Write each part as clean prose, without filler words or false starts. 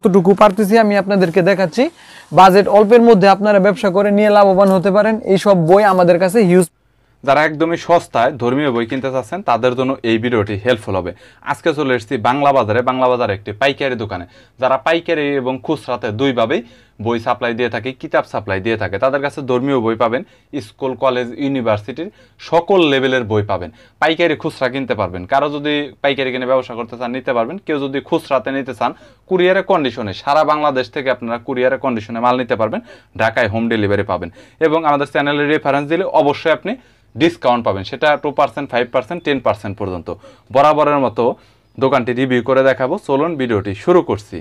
যতটুকু পারতেছি আমি আপনাদেরকে দেখাচ্ছি। বাজেট অল্পের মধ্যে আপনারা ব্যবসা করে নিয়ে লাভবান হতে পারেন। এই সব বই আমাদের কাছে হিউজ। যারা একদমই সস্তায় ধর্মীয় বই কিনতে চাচ্ছেন তাদের জন্য এই ভিডিওটি হেল্পফুল হবে। আজকে চলে এসেছি বাংলা বাজারে একটি পাইকারি দোকানে, যারা পাইকারি এবং খুচরাতে দুইভাবেই বই সাপ্লাই দিয়ে থাকে, কিতাব সাপ্লাই দিয়ে থাকে। তাদের কাছে ধর্মীয় বই পাবেন, স্কুল কলেজ ইউনিভার্সিটির সকল লেভেলের বই পাবেন। পাইকারি খুচরা কিনতে পারবেন, কারো যদি পাইকারি কিনে ব্যবসা করতে চান নিতে পারবেন, কেউ যদি খুচরাতে নিতে চান কুরিয়ারের কন্ডিশনে সারা বাংলাদেশ থেকে আপনারা কুরিয়ারের কন্ডিশনে মাল নিতে পারবেন। ঢাকায় হোম ডেলিভারি পাবেন এবং আমাদের চ্যানেলের রেফারেন্স দিলে অবশ্যই আপনি ডিসকাউন্ট পাবেন, সেটা 2%, 5%, 10% পর্যন্ত। বরাবরের মতো দোকানটি রিভিউ করে দেখাবো। চলুন ভিডিওটি শুরু করছি।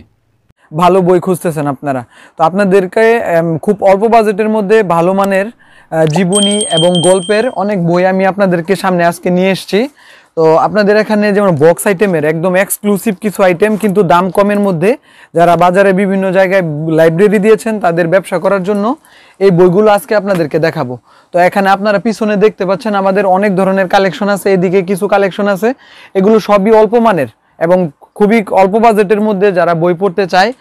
ভালো বই খুঁজতেছেন আপনারা, তো আপনাদেরকে খুব অল্প বাজেটের মধ্যে ভালো মানের জীবনী এবং গল্পের অনেক বই আমি আপনাদেরকে সামনে আজকে নিয়ে এসেছি। তো আপনাদের এখানে যেমন বক্স আইটেমের একদম এক্সক্লুসিভ কিছু আইটেম, কিন্তু দাম কমের মধ্যে, যারা বাজারে বিভিন্ন জায়গায় লাইব্রেরি দিয়েছেন তাদের ব্যবসা করার জন্য এই বইগুলো আজকে আপনাদেরকে দেখাবো। তো এখানে আপনারা পিছনে দেখতে পাচ্ছেন আমাদের অনেক ধরনের কালেকশন আছে, এদিকে কিছু কালেকশন আছে। এগুলো সবই অল্প মানের এবং খুবই অল্প বাজেটের মধ্যে যারা বই পড়তে চায়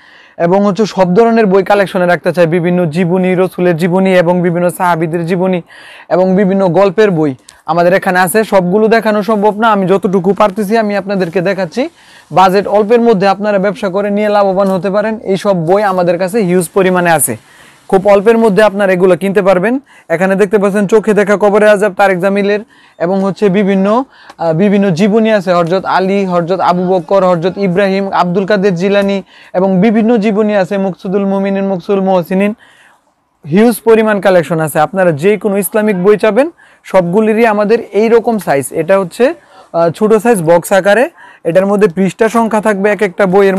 এবং সব ধরনের বই কালেকশনে রাখতে চায়, বিভিন্ন জীবনী, রসুলের জীবনী এবং বিভিন্ন সাহাবীদের জীবনী এবং বিভিন্ন গল্পের বই আমাদের এখানে আছে। সবগুলো দেখানো সম্ভব না, আমি যতটুকু পারতেছি আমি আপনাদেরকে দেখাচ্ছি। বাজেট অল্পের মধ্যে আপনারা ব্যবসা করে নিয়ে লাভবান হতে পারেন। এই সব বই আমাদের কাছে হিউজ পরিমাণে আছে, খুব অল্পের মধ্যে আপনারা এগুলো কিনতে পারবেন। এখানে দেখতে পাচ্ছেন চোখে দেখা কবরে আজাব তারেক জামিলের এবং বিভিন্ন জীবনী আছে, হযরত আলী, হযরত আবু বকর, হযরত ইব্রাহিম, আব্দুল কাদের জিলানী এবং বিভিন্ন জীবনী আছে, মুকসুদুল মুমিনিন, মুকসুদুল মুহসিনিন। হিউজ পরিমাণ কালেকশন আছে। আপনারা যে কোনো ইসলামিক বই চাবেন সবগুলিরই আমাদের এই রকম সাইজ। এটা হচ্ছে ছোট সাইজ বক্স আকারে। এটার মধ্যে পৃষ্ঠা সংখ্যা থাকবে এক একটা বইয়ের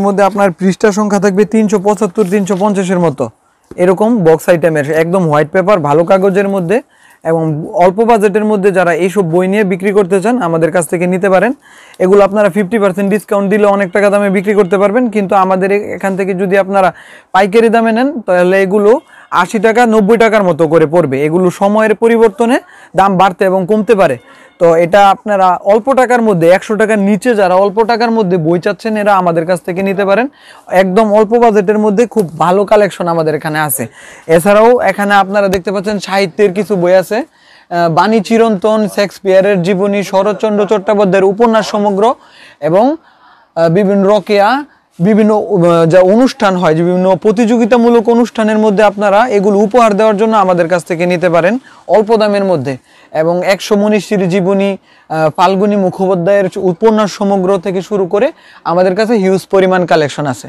মধ্যে আপনার পৃষ্ঠা সংখ্যা থাকবে 375, 350-এর মতো, এরকম বক্স আইটেমের একদম হোয়াইট পেপার ভালো কাগজের মধ্যে। এবং অল্প বাজেটের মধ্যে যারা এইসব বই নিয়ে বিক্রি করতে চান আমাদের কাছ থেকে নিতে পারেন। এগুলো আপনারা 50% ডিসকাউন্ট দিলে অনেক টাকা দামে বিক্রি করতে পারবেন, কিন্তু আমাদের এখান থেকে যদি আপনারা পাইকারি দামে নেন তাহলে এগুলো 80 টাকা 90 টাকার মতো করে পড়বে। এগুলো সময়ের পরিবর্তনে দাম বাড়তে এবং কমতে পারে। তো এটা আপনারা অল্প টাকার মধ্যে, 100 টাকার নিচে যারা অল্প টাকার মধ্যে বই চাচ্ছেন এরা আমাদের কাছ থেকে নিতে পারেন। একদম অল্প বাজেটের মধ্যে খুব ভালো কালেকশন আমাদের এখানে আছে। এছাড়াও এখানে আপনারা দেখতে পাচ্ছেন সাহিত্যের কিছু বই আছে, বাণী চিরন্তন, শেক্সপিয়ারের জীবনী, শরৎচন্দ্র চট্টোপাধ্যায়ের উপন্যাস সমগ্র এবং বিভিন্ন রকেয়া, বিভিন্ন যা অনুষ্ঠান হয়, যে বিভিন্ন প্রতিযোগিতামূলক অনুষ্ঠানের মধ্যে আপনারা এগুলো উপহার দেওয়ার জন্য আমাদের কাছ থেকে নিতে পারেন অল্প দামের মধ্যে। এবং 100 মনীষীর জীবনী, ফাল্গুনী মুখোপাধ্যায়ের উপন্যাস সমগ্র থেকে শুরু করে আমাদের কাছে হিউজ পরিমাণ কালেকশন আছে।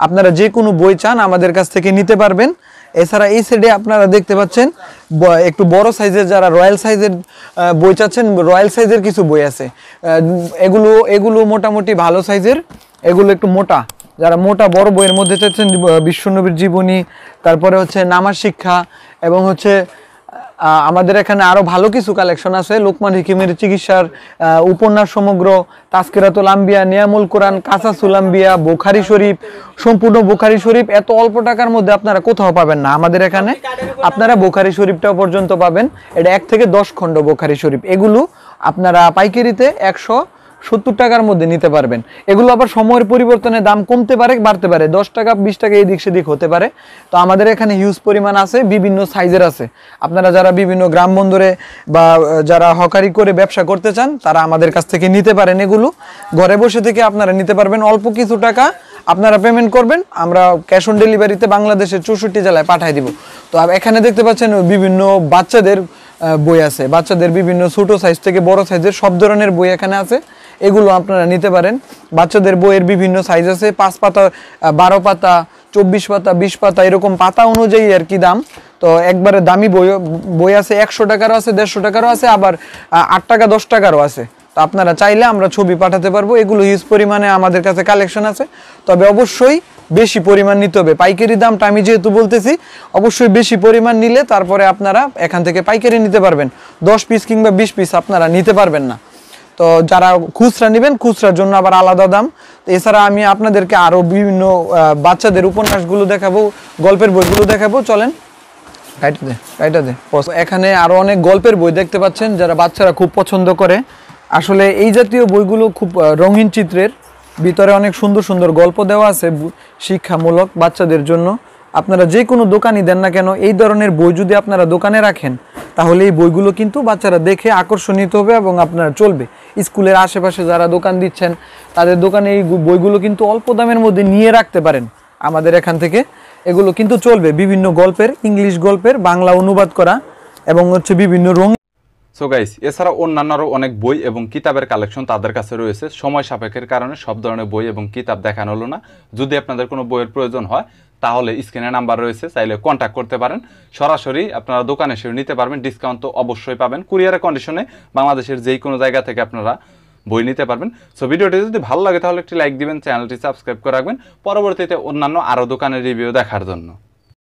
আপনারা যে কোনো বই চান আমাদের কাছ থেকে নিতে পারবেন। এছাড়া এই সাইডে আপনারা দেখতে পাচ্ছেন একটু বড় সাইজের, যারা রয়্যাল সাইজের বই চাচ্ছেন, রয়্যাল সাইজের কিছু বই আছে। এগুলো মোটামুটি ভালো সাইজের, এগুলো একটু মোটা। যারা মোটা বড় বইয়ের মধ্যে চাচ্ছেন, বিশ্বনবীর জীবনী, তারপরে নামাজ শিক্ষা এবং আমাদের এখানে আরো ভালো কিছু কালেকশন আছে, লোকমান হিকিমের চিকিৎসার উপন্যাস সমগ্র, তাজকিরাতুল আম্বিয়া, নিয়ামুল কোরআন, কাসাসুল আম্বিয়া, বুখারী শরীফ, সম্পূর্ণ বুখারী শরীফ। এত অল্প টাকার মধ্যে আপনারা কোথাও পাবেন না। আমাদের এখানে আপনারা বুখারী শরীফটাও পর্যন্ত পাবেন। এটা 1 থেকে 10 খণ্ড বুখারী শরীফ। এগুলো আপনারা পাইকারিতে 170 টাকার মধ্যে নিতে পারবেন। এগুলো আবার সময়ের পরিবর্তনে দাম কমতে পারে, বাড়তে পারে, 10 টাকা 20 টাকা এদিক সেদিক হতে পারে। তো আমাদের এখানে হিউজ পরিমাণ আছে, বিভিন্ন সাইজের আছে। আপনারা যারা বিভিন্ন গ্রাম বন্দরে বা যারা হকারি করে ব্যবসা করতে চান তারা আমাদের কাছ থেকে নিতে পারেন। এগুলো ঘরে বসে থেকে আপনারা নিতে পারবেন। অল্প কিছু টাকা আপনারা পেমেন্ট করবেন, আমরা ক্যাশ অন ডেলিভারিতে বাংলাদেশের 64 জেলায় পাঠিয়ে দিব। তো এখানে দেখতে পাচ্ছেন বিভিন্ন বাচ্চাদের বই আছে, বাচ্চাদের বিভিন্ন ছোট সাইজ থেকে বড় সাইজের সব ধরনের বই এখানে আছে। এগুলো আপনারা নিতে পারেন। বাচ্চাদের বইয়ের বিভিন্ন সাইজ আছে, 5 পাতা, 12 পাতা, 24 পাতা, 20 পাতা, এরকম পাতা অনুযায়ী আর কি দাম। তো একবারে দামি বই আছে, 100 টাকারও আছে, 150 টাকারও আছে, আবার 8 টাকা 10 টাকারও আছে। তো আপনারা চাইলে আমরা ছবি পাঠাতে পারবো। এগুলো হিউজ পরিমাণে আমাদের কাছে কালেকশন আছে, তবে অবশ্যই বেশি পরিমাণ নিতে হবে। পাইকারি দামটা আমি যেহেতু বলতেছি, অবশ্যই বেশি পরিমাণ নিলে তারপরে আপনারা এখান থেকে পাইকারি নিতে পারবেন। 10 পিস কিংবা 20 পিস আপনারা নিতে পারবেন না। তো যারা খুচরা নেবেন, খুচরার জন্য আবার আলাদা দাম। এছাড়া আমি আপনাদেরকে আরো বিভিন্ন বাচ্চাদের উপন্যাসগুলো দেখাবো, গল্পের বইগুলো দেখাবো। চলেন, এখানে আরো অনেক গল্পের বই দেখতে পাচ্ছেন, যারা বাচ্চারা খুব পছন্দ করে। আসলে এই জাতীয় বইগুলো খুব রঙিন চিত্রের, ভিতরে অনেক সুন্দর সুন্দর গল্প দেওয়া আছে শিক্ষামূলক বাচ্চাদের জন্য। আপনারা যে কোনো দোকানই দেন না কেন, এই ধরনের বই যদি আপনারা দোকানে রাখেন তাহলে এই বইগুলো কিন্তু বাচ্চারা দেখে আকর্ষণিত হবে এবং আপনারা চলবে। স্কুলের আশেপাশে যারা দোকান দিচ্ছেন তাদের দোকানে এই বইগুলো কিন্তু অল্প দামের মধ্যে নিয়ে রাখতে পারেন আমাদের এখান থেকে। এগুলো কিন্তু চলবে, বিভিন্ন গল্পের, ইংলিশ গল্পের বাংলা অনুবাদ করা এবং হচ্ছে বিভিন্ন রঙ। সো গাইস, এছাড়া অন্যান্য আরও অনেক বই এবং কিতাবের কালেকশন তাদের কাছে রয়েছে। সময় সাপেক্ষের কারণে সব ধরনের বই এবং কিতাব দেখানো হলো না। যদি আপনাদের কোনো বইয়ের প্রয়োজন হয় তাহলে স্ক্রিনে নাম্বার রয়েছে, চাইলে কন্ট্যাক্ট করতে পারেন। সরাসরি আপনারা দোকানে এসে নিতে পারবেন, ডিসকাউন্ট তো অবশ্যই পাবেন। কুরিয়ারের কন্ডিশনে বাংলাদেশের যেই কোনো জায়গা থেকে আপনারা বই নিতে পারবেন। সো ভিডিওটি যদি ভালো লাগে তাহলে একটি লাইক দিবেন, চ্যানেলটি সাবস্ক্রাইব করে রাখবেন পরবর্তীতে অন্যান্য আরও দোকানের রিভিউ দেখার জন্য।